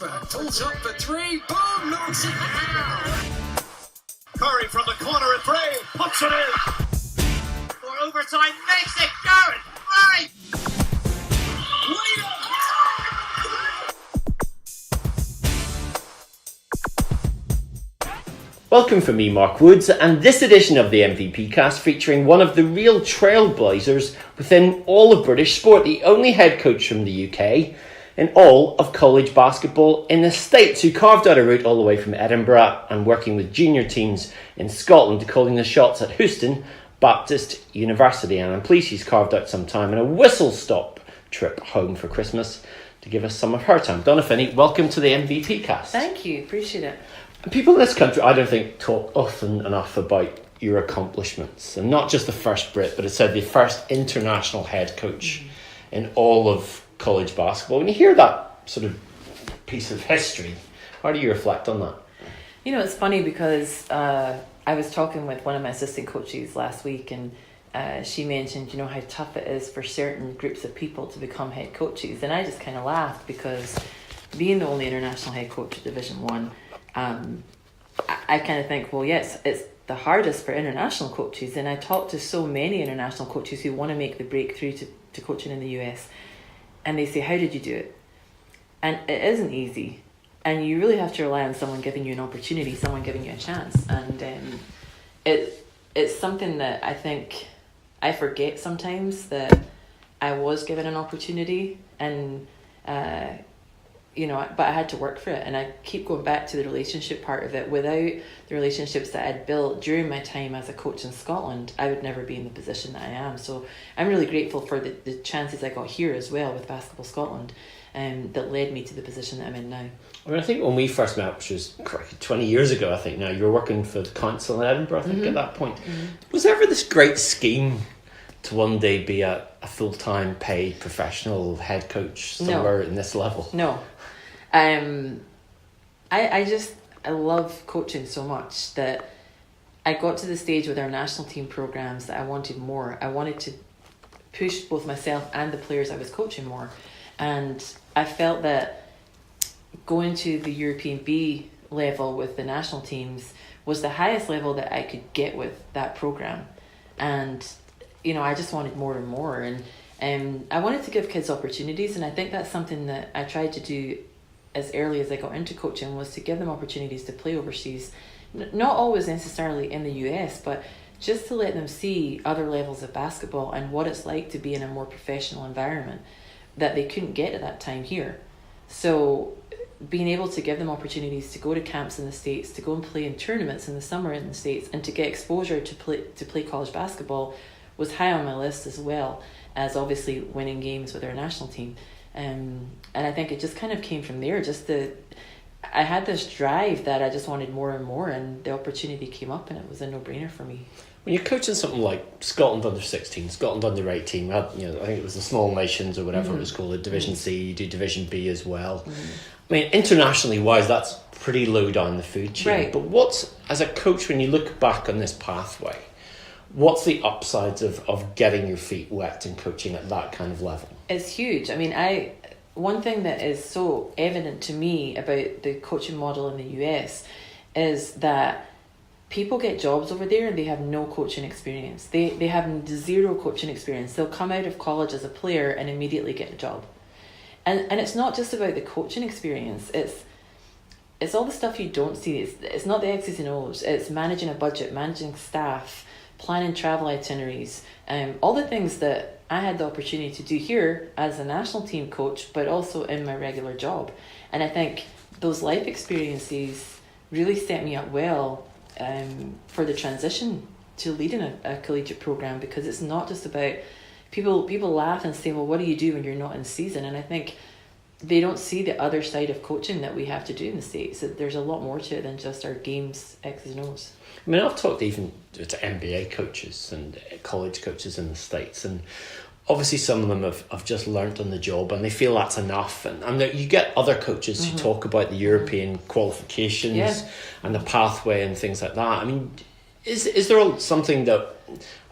Rashford pulls up for three. Boom, knocks it down. Curry from the corner at Brit, puts it in. For overtime, makes it Garrett. Right. Welcome from me, Mark Woods, and this edition of the MVP cast featuring one of the real trailblazers within all of British sport, the only head coach from the UK in all of college basketball in the States, who carved out a route all the way from Edinburgh and working with junior teams in Scotland to calling the shots at Houston Baptist University. And I'm pleased she's carved out some time in a whistle-stop trip home for Christmas to give us some of her time. Donna Finnie, welcome to the MVP cast. Thank you, appreciate it. People in this country, I don't think, talk often enough about your accomplishments. And not just the first Brit, but it's said the first international head coach in all of college basketball. When you hear that sort of piece of history, how do you reflect on that? You know, it's funny because I was talking with one of my assistant coaches last week, and she mentioned, you know, how tough it is for certain groups of people to become head coaches. And I just kind of laughed because being the only international head coach at Division 1, I kind of think, well, yes, it's the hardest for international coaches. And I talk to so many international coaches who want to make the breakthrough to coaching in the US. And they say, how did you do it? And it isn't easy. And you really have to rely on someone giving you an opportunity, someone giving you a chance. And it's something that I think I forget sometimes, that I was given an opportunity, and you know, but I had to work for it. And I keep going back to the relationship part of it. Without the relationships that I'd built during my time as a coach in Scotland, I would never be in the position that I am. So I'm really grateful for the chances I got here as well with Basketball Scotland, that led me to the position that I'm in now. I mean, I think when we first met, which was 20 years ago, I think now, you were working for the council in Edinburgh, I think, at that point. Was there ever this great scheme to one day be a full-time paid professional head coach somewhere in this level? No. I love coaching so much that I got to the stage with our national team programs that I wanted more. I wanted to push both myself and the players I was coaching more. And I felt that going to the European B level with the national teams was the highest level that I could get with that program. And, you know, I just wanted more and more. And I wanted to give kids opportunities. And I think that's something that I tried to do as early as I got into coaching, was to give them opportunities to play overseas. Not always necessarily in the US, but just to let them see other levels of basketball and what it's like to be in a more professional environment that they couldn't get at that time here. So being able to give them opportunities to go to camps in the States, to go and play in tournaments in the summer in the States, and to get exposure to play college basketball was high on my list, as well as obviously winning games with our national team. And I think it just kind of came from there. I had this drive that I just wanted more and more, and the opportunity came up, and it was a no-brainer for me. When you're coaching something like Scotland under 16, Scotland under 18, I think it was the Small Nations or whatever it was called, Division C, you do Division B as well. I mean, internationally wise, that's pretty low down the food chain. Right. But as a coach, when you look back on this pathway, what's the upsides of getting your feet wet and coaching at that kind of level? It's huge. I mean, one thing that is so evident to me about the coaching model in the US is that people get jobs over there and they have no coaching experience. They have zero coaching experience. They'll come out of college as a player and immediately get a job. And it's not just about the coaching experience. It's all the stuff you don't see. It's not the X's and O's. It's managing a budget, managing staff, planning travel itineraries, all the things that I had the opportunity to do here as a national team coach, but also in my regular job. And I think those life experiences really set me up well for the transition to leading a collegiate program, because it's not just about people laugh and say, well, what do you do when you're not in season? And I think they don't see the other side of coaching that we have to do in the States. That there's a lot more to it than just our games, X's and O's. I mean, I've talked even to NBA coaches and college coaches in the States, and obviously some of them have just learnt on the job and they feel that's enough. And you get other coaches who talk about the European qualifications and the pathway and things like that. I mean, is there something that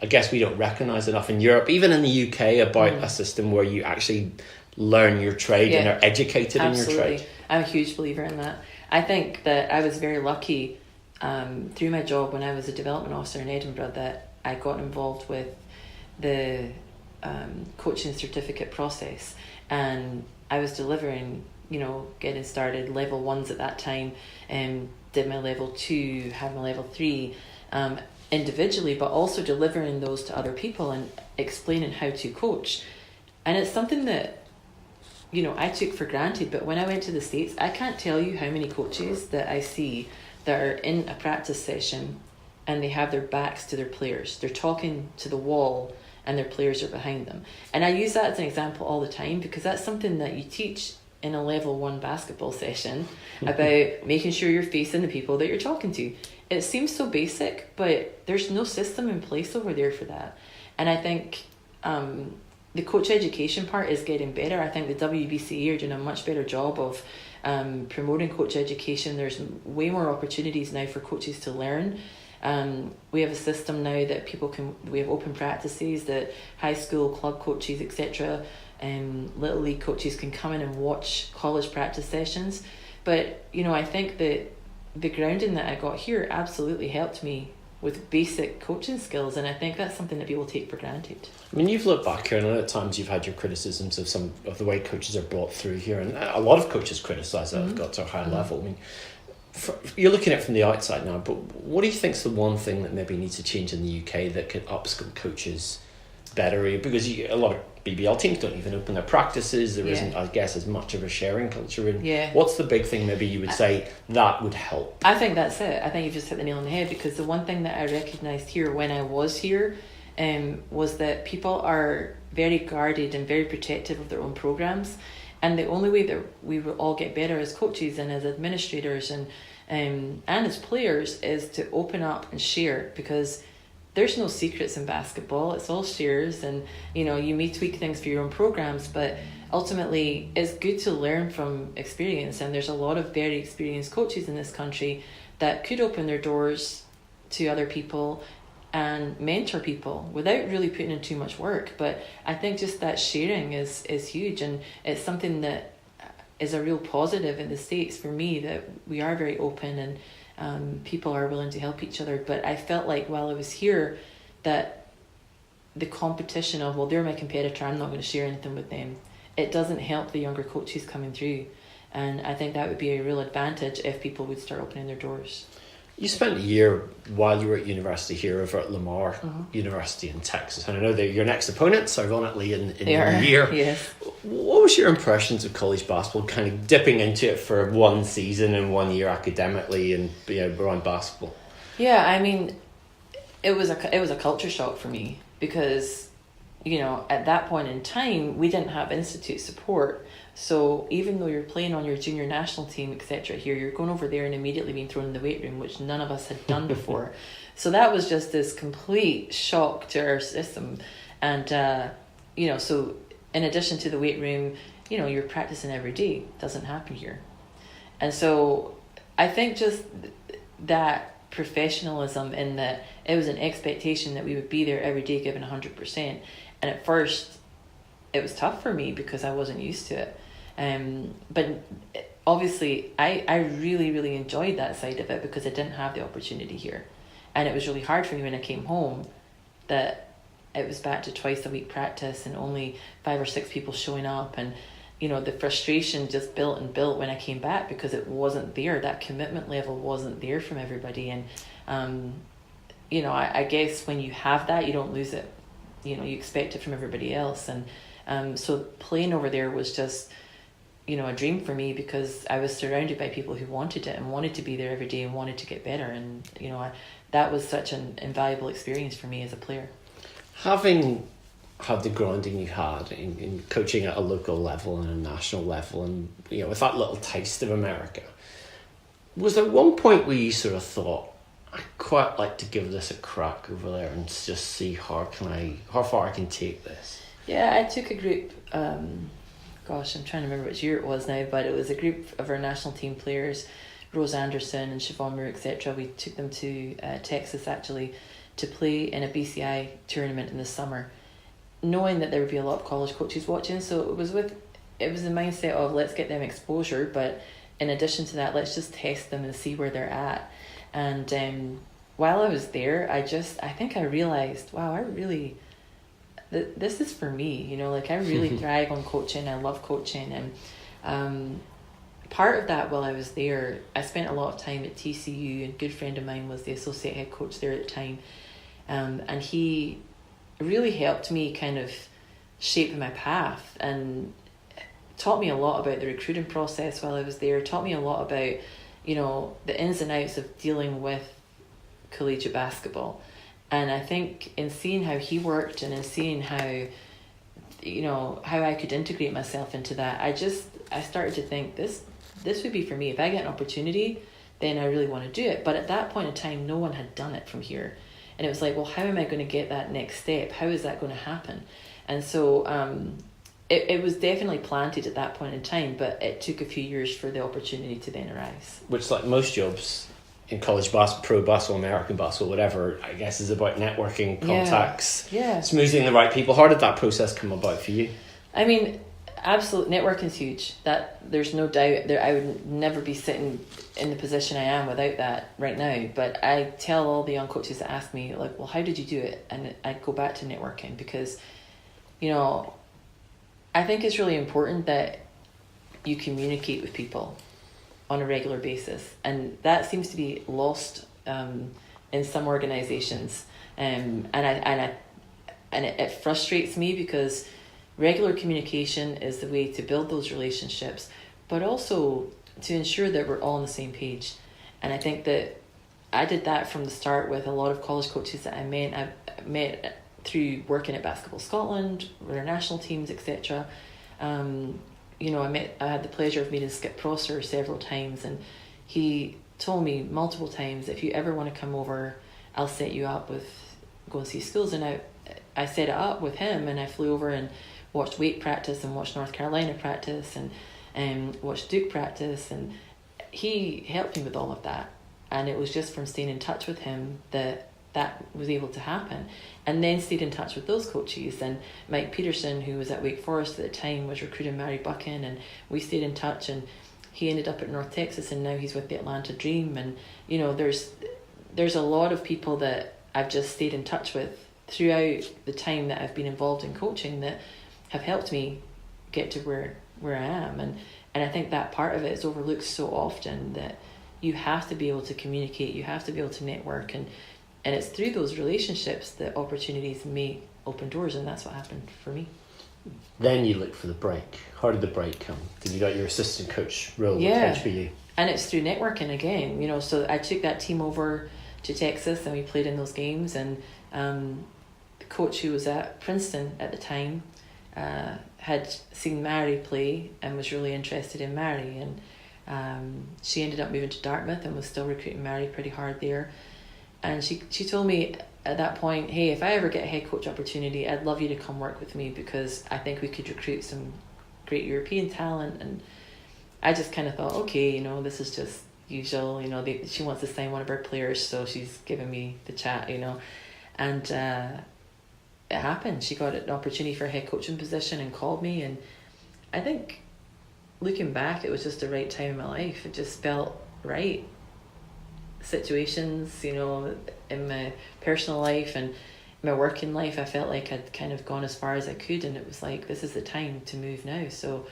I guess we don't recognise enough in Europe, even in the UK, about a system where you actually learn your trade and are educated in your trade? I'm a huge believer in that. I think that I was very lucky through my job when I was a development officer in Edinburgh that I got involved with the coaching certificate process, and I was delivering, getting started level 1s at that time, and did my level 2, had my level 3 individually, but also delivering those to other people and explaining how to coach. And it's something that I took for granted, but when I went to the States, I can't tell you how many coaches that I see that are in a practice session and they have their backs to their players. They're talking to the wall and their players are behind them. And I use that as an example all the time because that's something that you teach in a level 1 basketball session about making sure you're facing the people that you're talking to. It seems so basic, but there's no system in place over there for that. And I think the coach education part is getting better. I think the WBCE are doing a much better job of promoting coach education. There's way more opportunities now for coaches to learn. We have a system now that we have open practices that high school club coaches, etc., little league coaches can come in and watch college practice sessions. But, I think that the grounding that I got here absolutely helped me with basic coaching skills, and I think that's something that people take for granted. I mean, you've looked back here, and at times you've had your criticisms of some of the way coaches are brought through here, and a lot of coaches criticise that have got to a high level. I mean, you're looking at it from the outside now, but what do you think's the one thing that maybe needs to change in the UK that could upskill coaches better? Because a lot of BBL teams don't even open their practices. There isn't, I guess, as much of a sharing culture. And what's the big thing maybe you would say that would help? I think that's it. I think you've just hit the nail on the head, because the one thing that I recognised here when I was here was that people are very guarded and very protective of their own programs. And the only way that we will all get better as coaches and as administrators and as players is to open up and share, because there's no secrets in basketball. It's all shares, and you may tweak things for your own programs, but ultimately it's good to learn from experience. And there's a lot of very experienced coaches in this country that could open their doors to other people and mentor people without really putting in too much work. But I think just that sharing is huge, and it's something that is a real positive in the States for me, that we are very open and people are willing to help each other. But I felt like while I was here that the competition of, well, they're my competitor, I'm not going to share anything with them, it doesn't help the younger coaches coming through. And I think that would be a real advantage if people would start opening their doors. You spent a year while you were at university here over at Lamar University in Texas, and I know they're your next opponents, ironically, in the year. Yes. What was your impressions of college basketball, kind of dipping into it for one season and 1 year academically and around basketball? Yeah, I mean, it was a culture shock for me, because at that point in time we didn't have institute support. So even though you're playing on your junior national team, etc., here you're going over there and immediately being thrown in the weight room, which none of us had done before. So that was just this complete shock to our system. And so in addition to the weight room, you're practicing every day. Doesn't happen here. And so I think just that professionalism, in that it was an expectation that we would be there every day giving 100%. And at first it was tough for me because I wasn't used to it. But obviously I really, really enjoyed that side of it because I didn't have the opportunity here. And it was really hard for me when I came home that it was back to twice a week practice and only 5 or 6 people showing up. And, the frustration just built and built when I came back because it wasn't there. That commitment level wasn't there from everybody. And, I guess when you have that, you don't lose it. You expect it from everybody else. And so playing over there was just, a dream for me, because I was surrounded by people who wanted it and wanted to be there every day and wanted to get better. And, that was such an invaluable experience for me as a player. Having had the grounding you had in coaching at a local level and a national level, and with that little taste of America, was there one point where you sort of thought, I'd quite like to give this a crack over there and just see how far I can take this? Yeah, I took a group, I'm trying to remember which year it was now, but it was a group of our national team players, Rose Anderson and Siobhan Moore, etc. We took them to Texas actually to play in a BCI tournament in the summer, knowing that there would be a lot of college coaches watching. So it was the mindset of, let's get them exposure, but in addition to that, let's just test them and see where they're at. And while I was there, I think I realized, wow, I really, this is for me, you know, like I really thrive on coaching. I love coaching. And part of that, while I was there, I spent a lot of time at TCU, and a good friend of mine was the associate head coach there at the time. And he really helped me kind of shape my path and taught me a lot about the recruiting process while I was there, taught me a lot about, you know, the ins and outs of dealing with collegiate basketball. And I think in seeing how he worked and in seeing how, you know, how I could integrate myself into that, I started to think this would be for me. If I get an opportunity, then I really want to do it. But at that point in time, no one had done it from here. And it was like, well, how am I going to get that next step? How is that going to happen? And so it was definitely planted at that point in time, but it took a few years for the opportunity to then arise. Which, like most jobs in college basketball, pro basketball, American basketball, whatever, I guess is about networking, contacts, smoothing the right people. How did that process come about for you? I mean, absolute networking is huge. That there's no doubt there. I would never be sitting in the position I am without that right now. But I tell all the young coaches that ask me, like, well, how did you do it? And I go back to networking because, you know, I think it's really important that you communicate with people on a regular basis, and that seems to be lost in some organizations, and it frustrates me because regular communication is the way to build those relationships, but also to ensure that we're all on the same page. And I think that I did that from the start with a lot of college coaches that I met through working at Basketball Scotland, with our national teams, etc. You know, I had the pleasure of meeting Skip Prosser several times, and he told me multiple times, if you ever want to come over, I'll set you up with go and see schools. And I set it up with him, and I flew over and watched Wake practice and watched North Carolina practice and watched Duke practice, and he helped me with all of that. And it was just from staying in touch with him that was able to happen. And then stayed in touch with those coaches, and Mike Peterson, who was at Wake Forest at the time, was recruiting Mary Buchan, and we stayed in touch, and he ended up at North Texas, and now he's with the Atlanta Dream. And you know, there's a lot of people that I've just stayed in touch with throughout the time that I've been involved in coaching that have helped me get to where I am. And I think that part of it is overlooked so often, that you have to be able to communicate, you have to be able to network, and it's through those relationships that opportunities may open doors, and that's what happened for me. Then you looked for the break. How did the break come? Did you got your assistant coach role with HBU? And it's through networking again, you know. So I took that team over to Texas, and we played in those games, and the coach who was at Princeton at the time had seen Mary play and was really interested in Mary, and she ended up moving to Dartmouth and was still recruiting Mary pretty hard there. And she told me at that point, hey, if I ever get a head coach opportunity, I'd love you to come work with me, because I think we could recruit some great European talent. And I just kind of thought, okay, you know, this is just usual, you know, she wants to sign one of her players, so she's giving me the chat, you know. And it happened. She got an opportunity for a head coaching position and called me. And I think looking back, it was just the right time in my life. It just felt right. Situations, you know, in my personal life and my working life, I felt like I'd kind of gone as far as I could, and it was like, this is the time to move now. So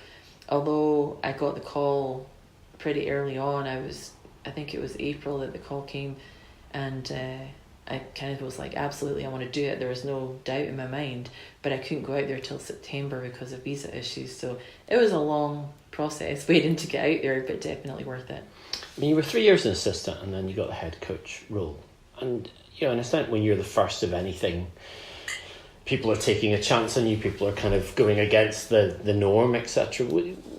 although I got the call pretty early on, I think it was April that the call came, and I kind of was like, absolutely, I want to do it. There was no doubt in my mind, but I couldn't go out there till September because of visa issues. So it was a long process waiting to get out there, but definitely worth it. I mean, you were 3 years an assistant, and then you got the head coach role. And, you know, in a sense, when you're the first of anything, people are taking a chance on you, people are kind of going against the norm, etc.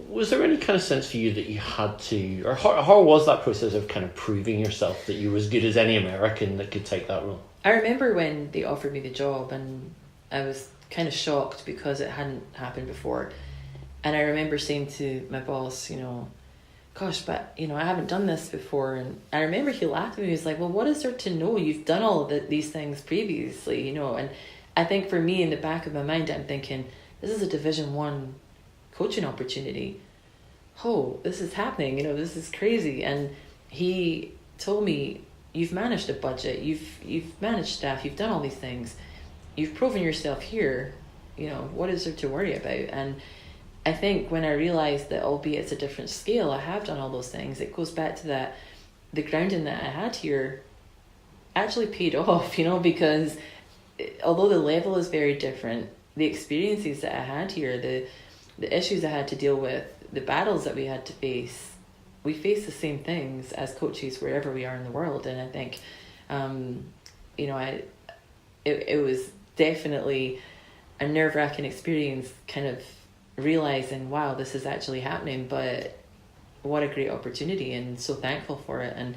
Was there any kind of sense for you that you had to, or how was that process of kind of proving yourself that you were as good as any American that could take that role? I remember when they offered me the job, and I was kind of shocked because it hadn't happened before. And I remember saying to my boss, you know, gosh, but, you know, I haven't done this before. And I remember he laughed at me. He was like, well, what is there to know? You've done all of these things previously, you know. And I think for me, in the back of my mind, I'm thinking, this is a Division I coaching opportunity. oh, this is happening, this is crazy. And he told me, you've managed a budget, you've managed staff, you've done all these things, you've proven yourself here, what is there to worry about? And I think when I realised that, albeit it's a different scale, I have done all those things, it goes back to that, the grounding that I had here actually paid off, because although the level is very different, the experiences that I had here, the issues I had to deal with, the battles that we had to face, we face the same things as coaches wherever we are in the world. And I think, it was definitely a nerve-wracking experience, kind of realizing, wow, this is actually happening, but what a great opportunity, and so thankful for it. And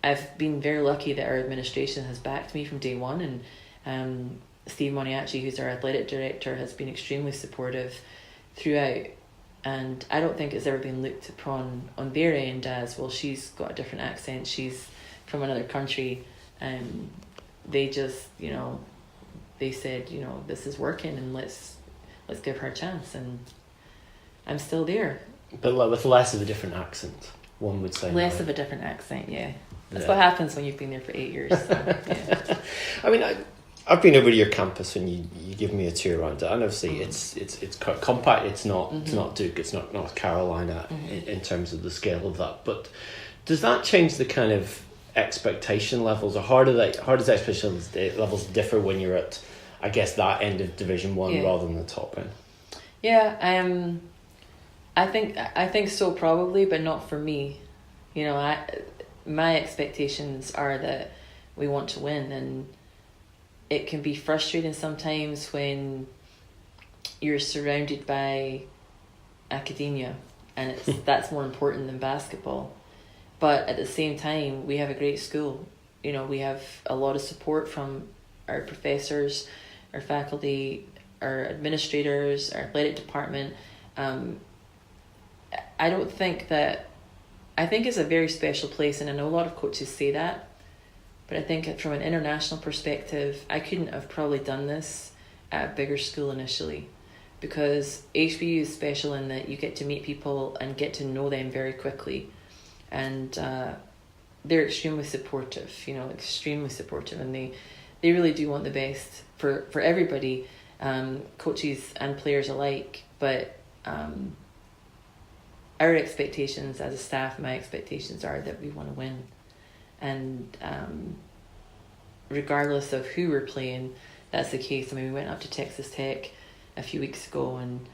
I've been very lucky that our administration has backed me from day one, and Steve Moniachi, who's our athletic director, has been extremely supportive throughout. And I don't think it's ever been looked upon on their end as, well, she's got a different accent, she's from another country. And they just, they said, this is working, and let's give her a chance. And I'm still there. But with less of a different accent, one would say. Less of a different accent, yeah. That's what happens when you've been there for 8 years. So, yeah. I mean, I've been over to your campus, and you give me a tour around it, and obviously it's compact. It's not Duke. It's not North Carolina in terms of the scale of that. But does that change the kind of expectation levels, or how does expectation levels differ when you're at, I guess, that end of Division 1 rather than the top end? Yeah, I think so, probably, but not for me. My expectations are that we want to win, and it can be frustrating sometimes when you're surrounded by academia, and that's more important than basketball. But at the same time, we have a great school. We have a lot of support from our professors, our faculty, our administrators, our athletic department. I think it's a very special place, and I know a lot of coaches say that, but I think from an international perspective, I couldn't have probably done this at a bigger school initially, because HBU is special in that you get to meet people and get to know them very quickly, and they're extremely supportive, and they really do want the best for everybody, coaches and players alike. But our expectations as a staff, my expectations are that we want to win. And regardless of who we're playing, that's the case. I mean, we went up to Texas Tech a few weeks ago, and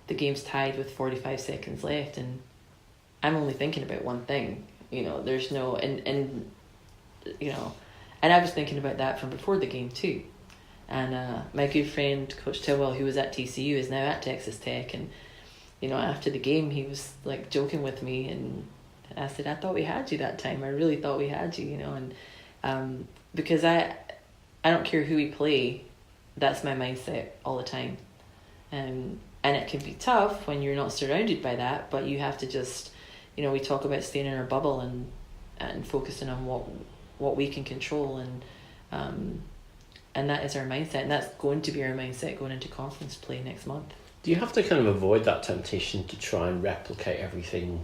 the game's tied with 45 seconds left, and I'm only thinking about one thing. There's no, and I was thinking about that from before the game too. And my good friend, Coach Tilwell, who was at TCU, is now at Texas Tech, and after the game, he was like joking with me, and I said, I thought we had you that time. I really thought we had you, and because I don't care who we play, that's my mindset all the time. And it can be tough when you're not surrounded by that, but you have to just, we talk about staying in our bubble and focusing on what we can control, and that is our mindset, and that's going to be our mindset going into conference play next month. Do you have to kind of avoid that temptation to try and replicate everything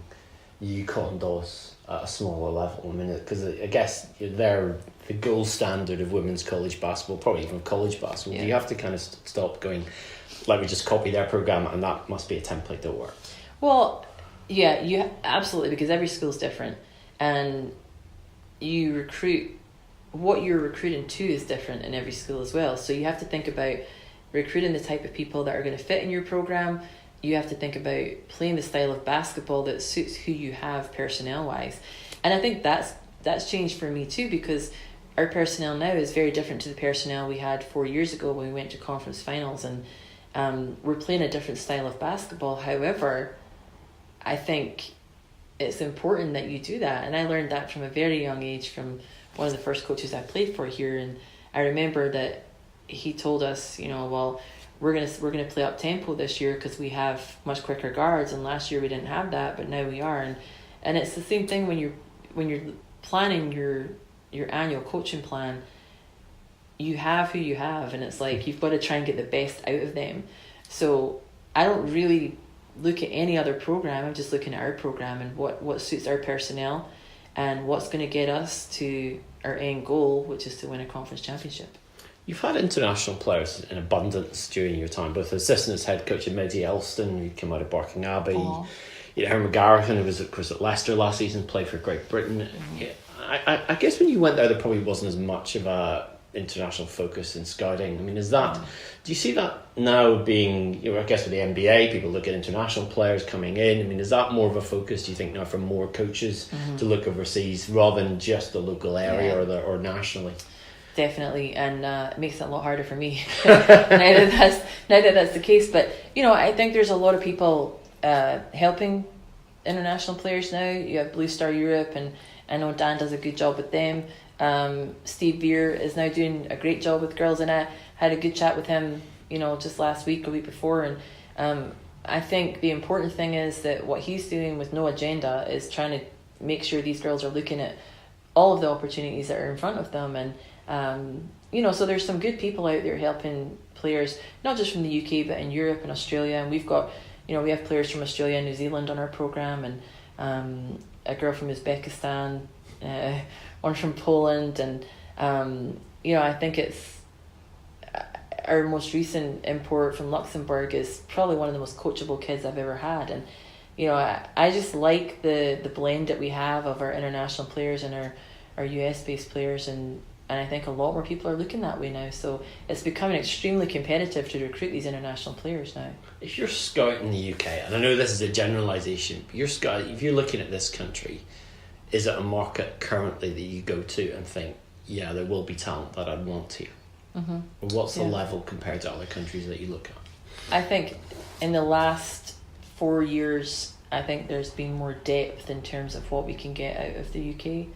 UConn does at a smaller level? I mean, because I guess they're the gold standard of women's college basketball, probably even college basketball. Yeah. Do you have to kind of stop going, let me just copy their program, and that must be a template that works? Well, yeah, you absolutely, because every school's different, and what you're recruiting to is different in every school as well. So you have to think about recruiting the type of people that are going to fit in your program. You have to think about playing the style of basketball that suits who you have personnel-wise. And I think that's changed for me too, because our personnel now is very different to the personnel we had 4 years ago when we went to conference finals, and we're playing a different style of basketball. However, I think it's important that you do that, and I learned that from a very young age from one of the first coaches I played for here. And I remember that he told us, well, we're gonna play up tempo this year because we have much quicker guards, and last year we didn't have that, but now we are. And it's the same thing when you're planning your annual coaching plan. You have who you have, and it's like you've got to try and get the best out of them. So I don't really look at any other program. I'm just looking at our program and what suits our personnel and what's going to get us to our end goal, which is to win a conference championship. You've had international players in abundance during your time, both assistant as head coach at Maisie Elston, who came out of Barking Abbey. You know, Herman Garrison, who was of course at Leicester last season, played for Great Britain. Yeah, I guess when you went there probably wasn't as much of a international focus in scouting. I mean, is that, do you see that now being, you know, I guess with the NBA, people look at international players coming in. I mean, is that more of a focus, do you think, now for more coaches to look overseas rather than just the local area or nationally? Definitely, and it makes it a lot harder for me now that that's the case. But, you know, I think there's a lot of people helping international players now. You have Blue Star Europe, and I know Dan does a good job with them. Steve Veer is now doing a great job with girls, and I had a good chat with him, you know, just last week or week before. And I think the important thing is that what he's doing with no agenda is trying to make sure these girls are looking at all of the opportunities that are in front of them. And you know, so there's some good people out there helping players, not just from the UK, but in Europe and Australia. And we've got, you know, we have players from Australia and New Zealand on our program, and a girl from Uzbekistan, one from Poland, and you know, I think it's our most recent import from Luxembourg is probably one of the most coachable kids I've ever had. And you know, I just like the blend that we have of our international players and our US based players, and I think a lot more people are looking that way now. So it's becoming extremely competitive to recruit these international players now. If you're scouting in the UK, and I know this is a generalisation, but if you're looking at this country, is it a market currently that you go to and think, yeah, there will be talent that I'd want here? Or what's the level compared to other countries that you look at? I think in the last 4 years, I think there's been more depth in terms of what we can get out of the UK.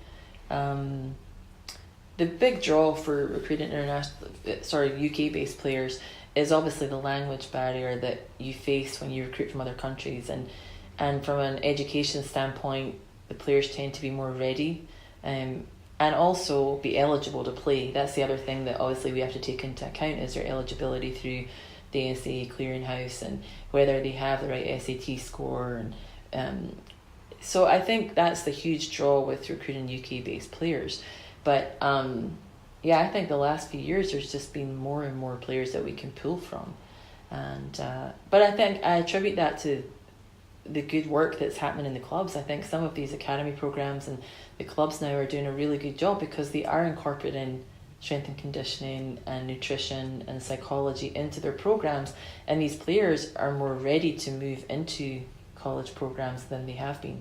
The big draw for recruiting UK-based players is obviously the language barrier that you face when you recruit from other countries, and from an education standpoint, the players tend to be more ready, and also be eligible to play. That's the other thing that obviously we have to take into account, is their eligibility through the NCAA clearinghouse and whether they have the right SAT score. And so I think that's the huge draw with recruiting UK-based players. But I think the last few years there's just been more and more players that we can pull from, and but I think I attribute that to the good work that's happening in the clubs. I think some of these academy programs and the clubs now are doing a really good job because they are incorporating strength and conditioning and nutrition and psychology into their programs, and these players are more ready to move into college programs than they have been.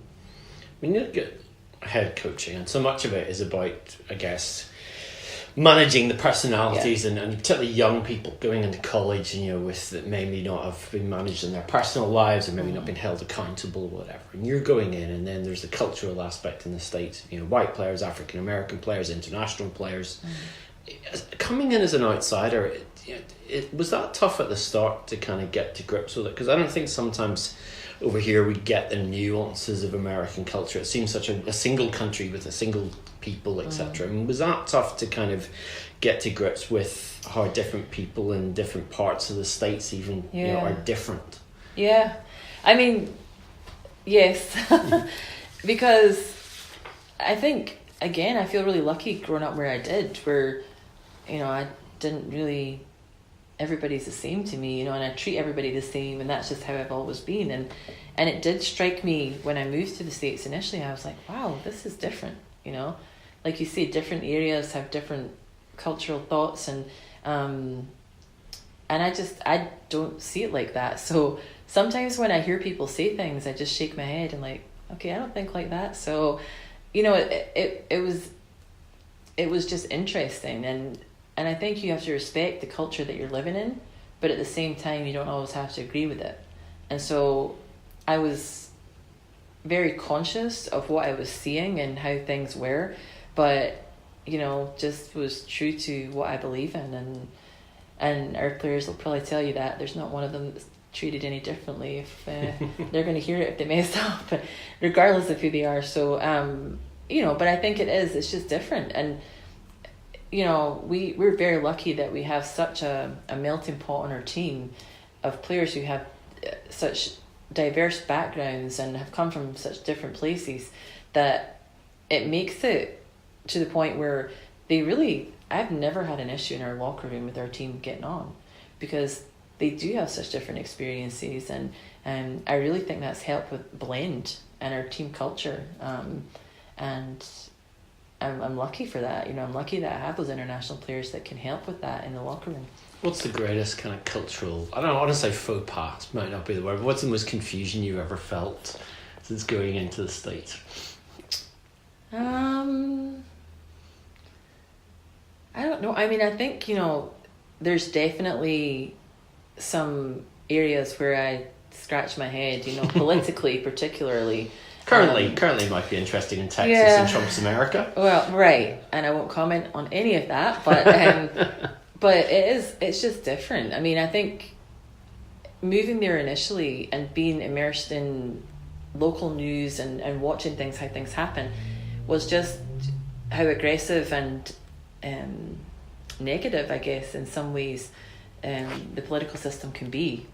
When you look at head coaching, and so much of it is about, I guess, managing the personalities and particularly young people going into college, and you know, with that maybe not have been managed in their personal lives or maybe not been held accountable or whatever, and you're going in, and then there's the cultural aspect in the States, you know, white players, African American players, international players. Coming in as an outsider, it was that tough at the start to kind of get to grips with it? Because I don't think sometimes over here we get the nuances of American culture. It seems such a single country with a single people, etc. And was that tough to kind of get to grips with how different people in different parts of the States even you know, are different? Yeah, I mean, yes, because I think, again, I feel really lucky growing up where I did, where, you know, I didn't really, everybody's the same to me, you know, and I treat everybody the same, and that's just how I've always been. And it did strike me when I moved to the States initially. I was like, wow, this is different, you know, like you say, different areas have different cultural thoughts, and I don't see it like that. So sometimes when I hear people say things, I just shake my head and like, okay, I don't think like that. So, you know, it was just interesting, and I think you have to respect the culture that you're living in, but at the same time you don't always have to agree with it. And so I was very conscious of what I was seeing and how things were, but, you know, just was true to what I believe in, and our players will probably tell you that there's not one of them that's treated any differently if they're going to hear it if they messed up, regardless of who they are. So you know, but I think it's just different. And you know, we're very lucky that we have such a melting pot on our team of players who have such diverse backgrounds and have come from such different places that it makes it to the point where I've never had an issue in our locker room with our team getting on, because they do have such different experiences, and I really think that's helped with blend and our team culture, and I'm lucky for that. I'm lucky that I have those international players that can help with that in the locker room. What's the greatest kind of cultural, I don't want to say faux pas, might not be the word, but what's the most confusion you've ever felt since going into the States? I don't know. I mean, I think, there's definitely some areas where I scratch my head, politically particularly. Currently might be interesting in Texas and Trump's America. Well, right. And I won't comment on any of that, but but it's just different. I mean, I think moving there initially and being immersed in local news and watching how things happen was just how aggressive and negative, I guess, in some ways, the political system can be.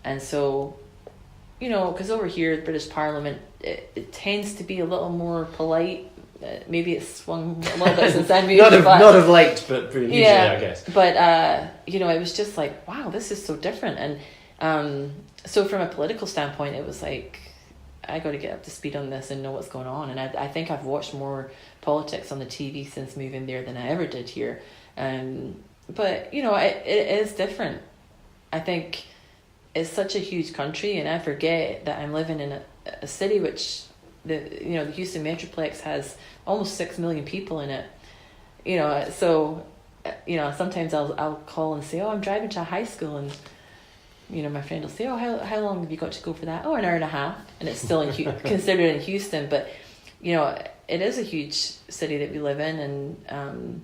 And so, because over here, the British Parliament, it tends to be a little more polite. Maybe it's swung a little bit since I moved. not of late, but usually, I guess. But, it was just like, wow, this is so different. And so from a political standpoint, it was like, I got to get up to speed on this and know what's going on. And I think I've watched more politics on the TV since moving there than I ever did here. But, it is different. I think it's such a huge country, and I forget that I'm living in a city which the Houston Metroplex has almost 6 million people in it. So sometimes I'll call and say, oh, I'm driving to a high school, and my friend will say, oh, how long have you got to go for that? Oh, an hour and a half, and it's still considered in Houston, but it is a huge city that we live in, and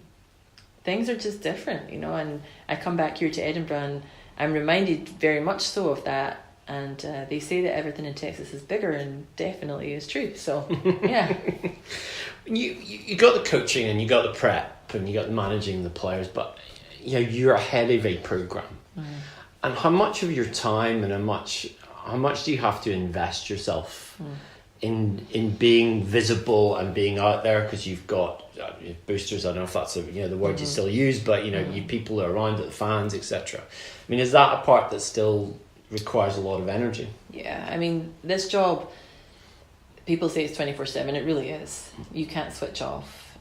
things are just different, and I come back here to Edinburgh and I'm reminded very much so of that. And they say that everything in Texas is bigger, and definitely is true. So, yeah. You got the coaching and you got the prep and you got managing the players, but you're ahead of a program. Mm. And how much of your time and how much do you have to invest yourself in being visible and being out there, because you've got boosters? I don't know if that's the word you still use, but you people are around it, the fans, etc. I mean, is that a part that still requires a lot of energy? Yeah, I mean, this job, people say it's 24/7. It really is. You can't switch off.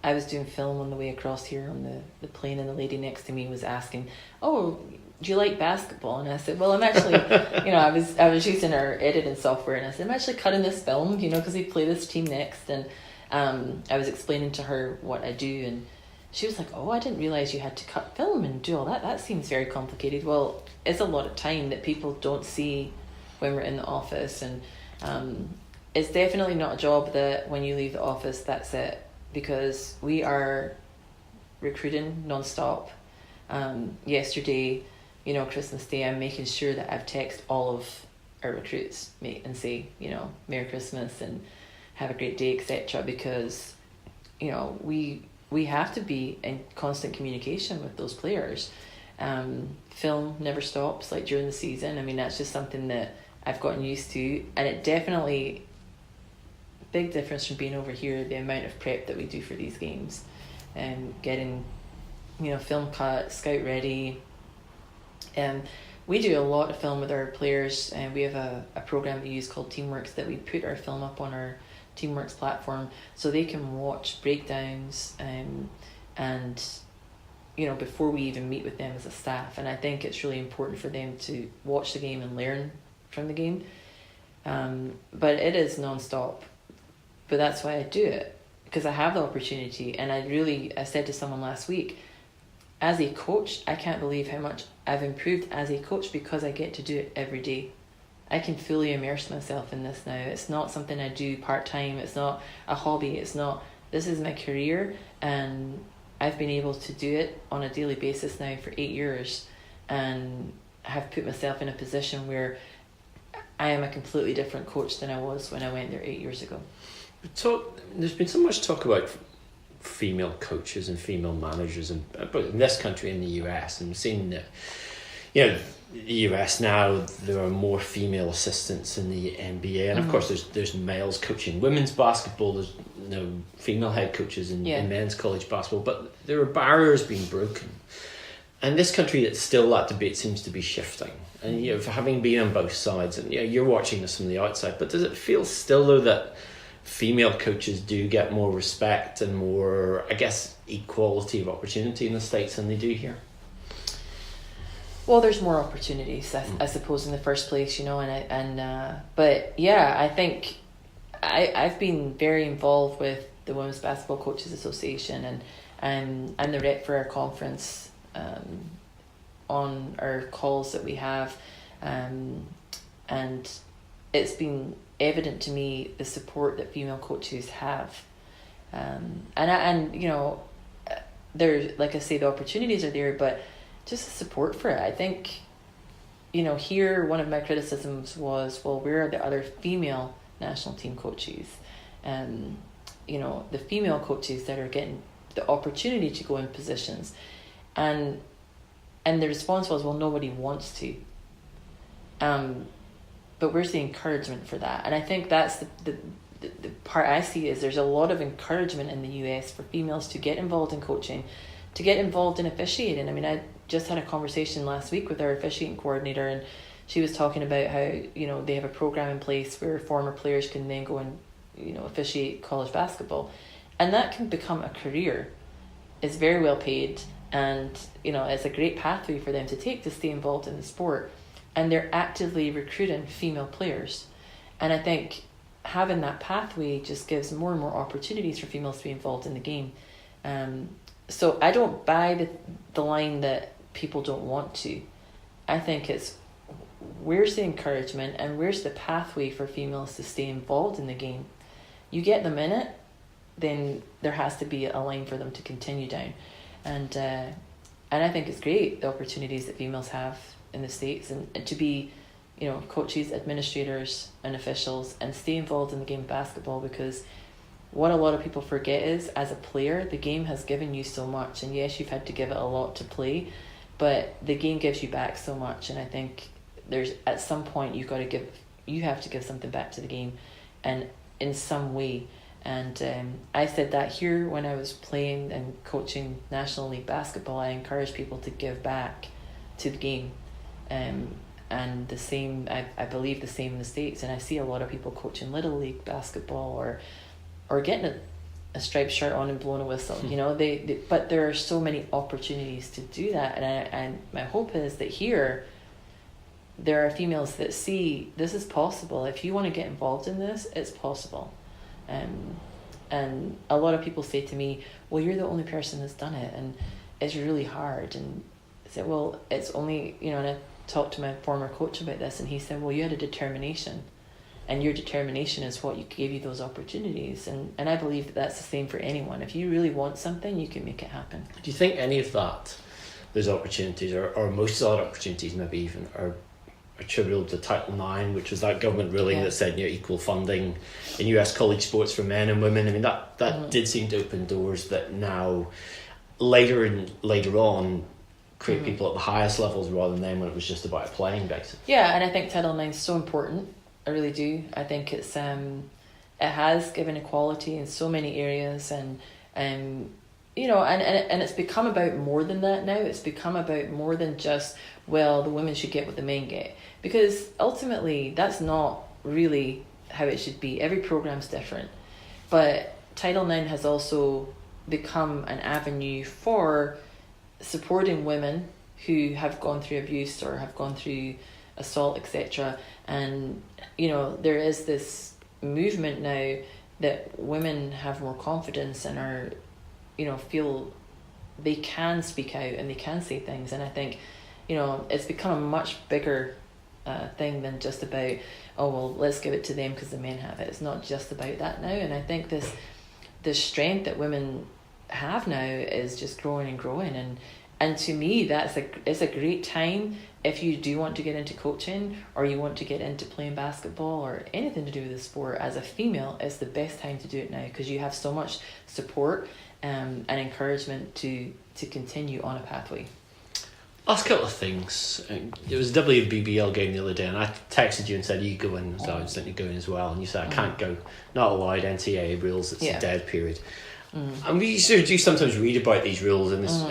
I was doing film on the way across here on the plane, and the lady next to me was asking, oh, do you like basketball? And I said, well, I'm actually, I was using our editing software, and I said, I'm actually cutting this film, because we play this team next. And I was explaining to her what I do, and she was like, oh, I didn't realize you had to cut film and do all that. That seems very complicated. Well, it's a lot of time that people don't see when we're in the office. And it's definitely not a job that when you leave the office, that's it. Because we are recruiting nonstop. Yesterday, Christmas Day, I'm making sure that I've texted all of our recruits and say, Merry Christmas and have a great day, etc. Because, we have to be in constant communication with those players. Film never stops, like during the season. I mean, that's just something that I've gotten used to, and it definitely, big difference from being over here, the amount of prep that we do for these games, and getting, film cut, scout ready. And we do a lot of film with our players, and we have a program we use called Teamworks that we put our film up on our Teamworks platform so they can watch breakdowns and before we even meet with them as a staff. And I think it's really important for them to watch the game and learn from the game. But it is non-stop. But that's why I do it, because I have the opportunity. And I said to someone last week, as a coach, I can't believe how much I've improved as a coach because I get to do it every day. I can fully immerse myself in this now. It's not something I do part-time. It's not a hobby. This is my career, and I've been able to do it on a daily basis now for 8 years, and have put myself in a position where I am a completely different coach than I was when I went there 8 years ago. There's been so much talk about female coaches and female managers in this country, in the US, and we've seen you know, the US now, there are more female assistants in the NBA, and of course there's males coaching women's basketball, there's no female head coaches in men's college basketball, but there are barriers being broken. And this country, it's still, that debate seems to be shifting. And you know, for having been on both sides, and you're watching this from the outside, but does it feel still though that female coaches do get more respect and more, I guess, equality of opportunity in the States than they do here? Well, there's more opportunities, I suppose, in the first place, you know, but yeah, I think I've been very involved with the Women's Basketball Coaches Association, and I'm the rep for our conference on our calls that we have, and it's been evident to me the support that female coaches have, and you know, there's, like I say, the opportunities are there, but just the support for it. I think, you know, here one of my criticisms was, well, where are the other female national team coaches? You know, the female coaches that are getting the opportunity to go in positions, and the response was, well, nobody wants to. But where's the encouragement for that? And I think that's the part I see is there's a lot of encouragement in the US for females to get involved in coaching, to get involved in officiating. I mean, I just had a conversation last week with our officiating coordinator, and she was talking about how, you know, they have a program in place where former players can then go and, you know, officiate college basketball, and that can become a career. It's very well paid, and, you know, it's a great pathway for them to take to stay involved in the sport, and they're actively recruiting female players. And I think having that pathway just gives more and more opportunities for females to be involved in the game. So I don't buy the line that people don't want to. I think it's where's the encouragement and where's the pathway for females to stay involved in the game. You get them in it, then there has to be a line for them to continue down. And I think it's great, the opportunities that females have in the States, and to be, you know, coaches, administrators and officials, and stay involved in the game of basketball, because what a lot of people forget is, as a player, the game has given you so much, and yes, you've had to give it a lot to play, but the game gives you back so much. And I think there's, at some point, you have to give something back to the game, and in some way. And I said that here when I was playing and coaching National League basketball, I encourage people to give back to the game, and the same, I believe the same in the States. And I see a lot of people coaching Little League basketball, or getting a striped shirt on and blowing a whistle, you know, but there are so many opportunities to do that. And my hope is that here there are females that see this is possible. If you want to get involved in this, it's possible. And a lot of people say to me, well, you're the only person that's done it, and it's really hard. And I said, well, it's only, you know, and I talked to my former coach about this, and he said, well, you had a determination, and your determination is what gave you those opportunities. And I believe that that's the same for anyone. If you really want something, you can make it happen. Do you think any of that, those opportunities, or most of that opportunities maybe even, are attributable to Title IX, which was that government ruling that said, you know, equal funding in US college sports for men and women? I mean, that did seem to open doors that now, later on, create people at the highest levels rather than then when it was just about a playing basis. Yeah, and I think Title IX is so important. I really do. I think it's it has given equality in so many areas, and you know, and it's become about more than that now. It's become about more than just, well, the women should get what the men get, because ultimately that's not really how it should be. Every program's different, but Title IX has also become an avenue for supporting women who have gone through abuse or have gone through assault, etc. And, you know, there is this movement now that women have more confidence and are, you know, feel they can speak out and they can say things. And I think, you know, it's become a much bigger thing than just about, oh, well, let's give it to them because the men have it. It's not just about that now. And I think this strength that women have now is just growing and growing. And to me, it's a great time if you do want to get into coaching, or you want to get into playing basketball or anything to do with the sport. As a female, it's the best time to do it now, because you have so much support and encouragement to continue on a pathway. Last couple of things. It was a WBBL game the other day, and I texted you and said, you go in, so I was going as well. And you said, I can't go. Not allowed, NCAA rules, it's a dead period. And we sort of do sometimes read about these rules and, this,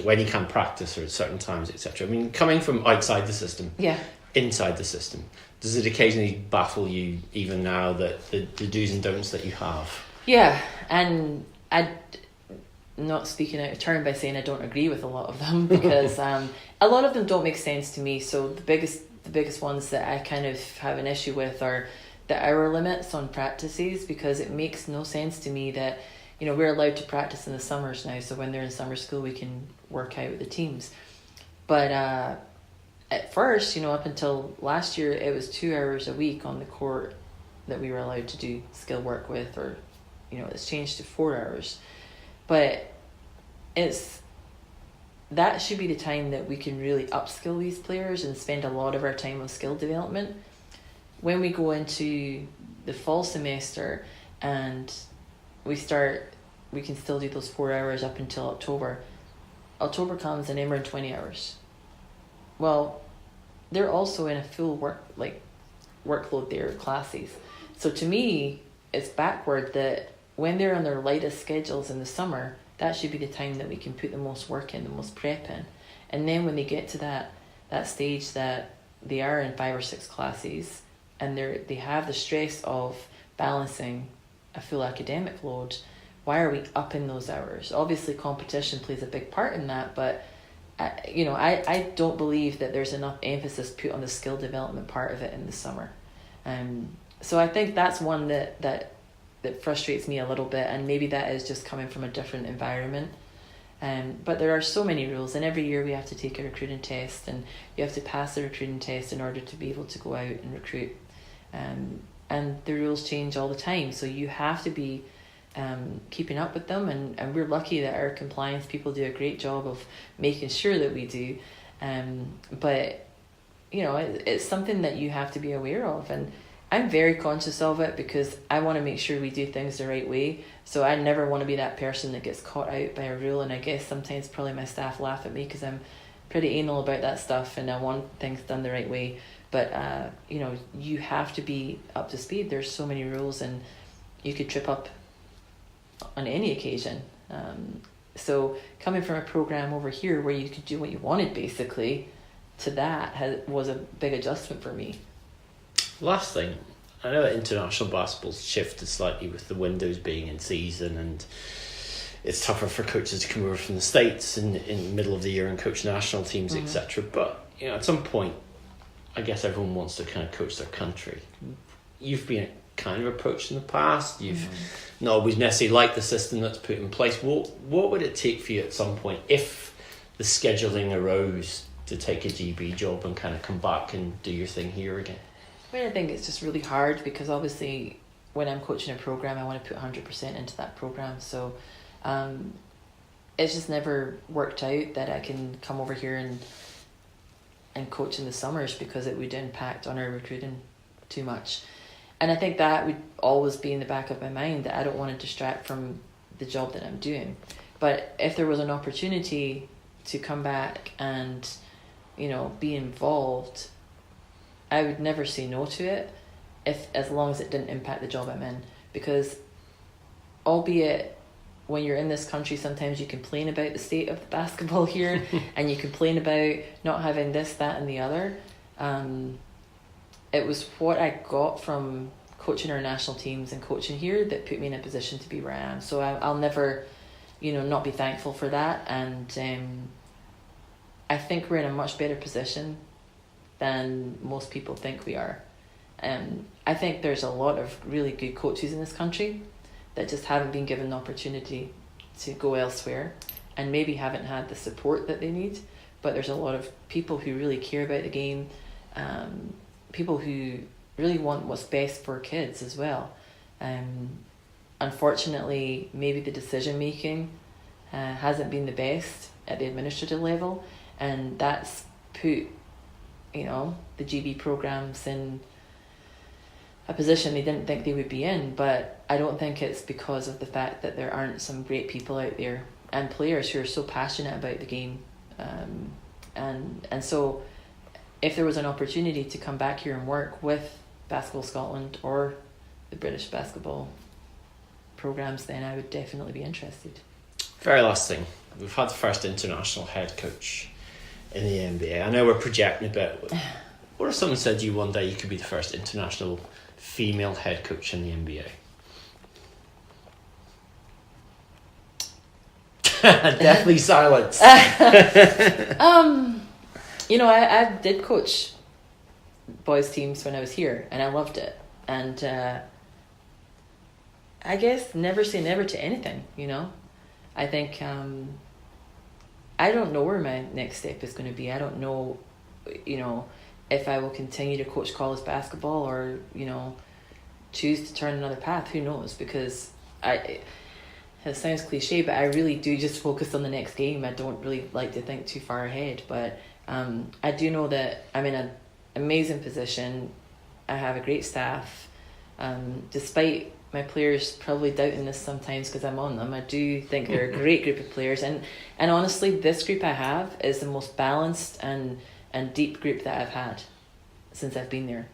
when you can practice or at certain times, etc. I mean, coming from outside the system, inside the system, does it occasionally baffle you even now that the do's and don'ts that you have? Yeah, and I'm not speaking out of turn by saying I don't agree with a lot of them because a lot of them don't make sense to me. So the biggest ones that I kind of have an issue with are the hour limits on practices, because it makes no sense to me that, you know, we're allowed to practice in the summers now, so when they're in summer school we can work out with the teams. But at first, you know, up until last year, it was 2 hours a week on the court that we were allowed to do skill work with, or, you know, it's changed to 4 hours. But that should be the time that we can really upskill these players and spend a lot of our time on skill development. When we go into the fall semester and we can still do those 4 hours up until October. October comes and then we're in 20 hours. Well, they're also in a full workload there, classes. So to me, it's backward that when they're on their lightest schedules in the summer, that should be the time that we can put the most work in, the most prep in. And then when they get to that stage that they are in 5 or 6 classes and they have the stress of balancing a full academic load, why are we up in those hours? Obviously competition plays a big part in that, but I don't believe that there's enough emphasis put on the skill development part of it in the summer. So I think that's one that frustrates me a little bit, and maybe that is just coming from a different environment. But there are so many rules, and every year we have to take a recruiting test, and you have to pass the recruiting test in order to be able to go out and recruit. And the rules change all the time, so you have to be keeping up with them, and we're lucky that our compliance people do a great job of making sure that we do. But you know, it's something that you have to be aware of, and I'm very conscious of it because I want to make sure we do things the right way. So I never want to be that person that gets caught out by a rule, and I guess sometimes probably my staff laugh at me because I'm pretty anal about that stuff and I want things done the right way. But you know, you have to be up to speed. There's so many rules and you could trip up on any occasion. So coming from a program over here where you could do what you wanted basically to that was a big adjustment for me. Last thing, I know that international basketball's shifted slightly with the windows being in season, and it's tougher for coaches to come over from the States in the middle of the year and coach national teams, etc. But you know, at some point, I guess everyone wants to kind of coach their country. You've been kind of approached in the past. You've not always necessarily liked the system that's put in place. What would it take for you at some point if the scheduling arose to take a GB job and kind of come back and do your thing here again? I mean, I think it's just really hard because obviously when I'm coaching a program, I want to put 100% into that program. So it's just never worked out that I can come over here and coach in the summers because it would impact on our recruiting too much. And I think that would always be in the back of my mind, that I don't want to distract from the job that I'm doing. But if there was an opportunity to come back and, you know, be involved, I would never say no to it as long as it didn't impact the job I'm in. Because albeit when you're in this country, sometimes you complain about the state of the basketball here and you complain about not having this, that and the other. It was what I got from coaching our national teams and coaching here that put me in a position to be where I am. So I'll never, you know, not be thankful for that. And I think we're in a much better position than most people think we are. I think there's a lot of really good coaches in this country that just haven't been given the opportunity to go elsewhere and maybe haven't had the support that they need. But there's a lot of people who really care about the game, people who really want what's best for kids as well. Unfortunately, maybe the decision making hasn't been the best at the administrative level, and that's put, you know, the GB programs in a position they didn't think they would be in. But I don't think it's because of the fact that there aren't some great people out there and players who are so passionate about the game. And so if there was an opportunity to come back here and work with Basketball Scotland or the British basketball programs, then I would definitely be interested. Very last thing, we've had the first international head coach in the NBA. I know we're projecting a bit. What if someone said to you one day you could be the first international female head coach in the NBA? Definitely silence. You know, I did coach boys teams when I was here, and I loved it. And I guess never say never to anything, you know. I think I don't know where my next step is going to be. I don't know, you know, if I will continue to coach college basketball or, you know, choose to turn another path. Who knows? Because it sounds cliche, but I really do just focus on the next game. I don't really like to think too far ahead. But I do know that I'm in an amazing position. I have a great staff. Despite my players probably doubting this sometimes because I'm on them, I do think they're a great group of players. And honestly, this group I have is the most balanced and deep group that I've had since I've been there.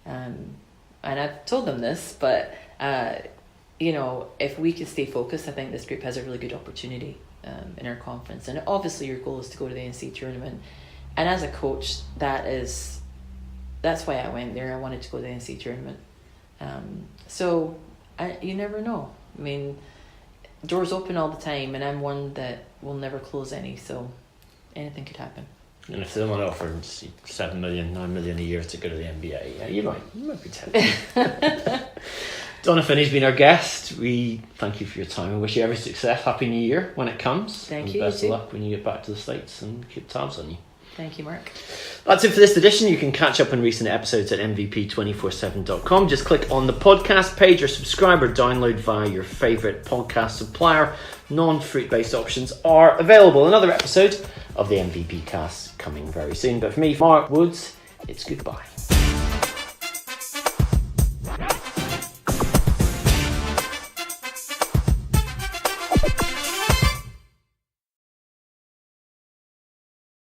And I've told them this, but you know, if we could stay focused, I think this group has a really good opportunity in our conference. And obviously your goal is to go to the NCAA tournament. And as a coach, that's why I went there. I wanted to go to the NCAA tournament. So you never know. I mean, doors open all the time, and I'm one that will never close any, so anything could happen. And if someone offered 7 million, 9 million a year to go to the NBA, yeah, you might be tempted. Donna Finnie's been our guest. We thank you for your time and wish you every success. Happy New Year when it comes. Thank you. Best of luck when you get back to the States, and keep tabs on you. Thank you, Mark. That's it for this edition. You can catch up on recent episodes at mvp247.com. Just click on the podcast page or subscribe or download via your favourite podcast supplier. Non-fruit-based options are available. Another episode of the MVP cast coming very soon. But for me, Mark Woods, it's goodbye.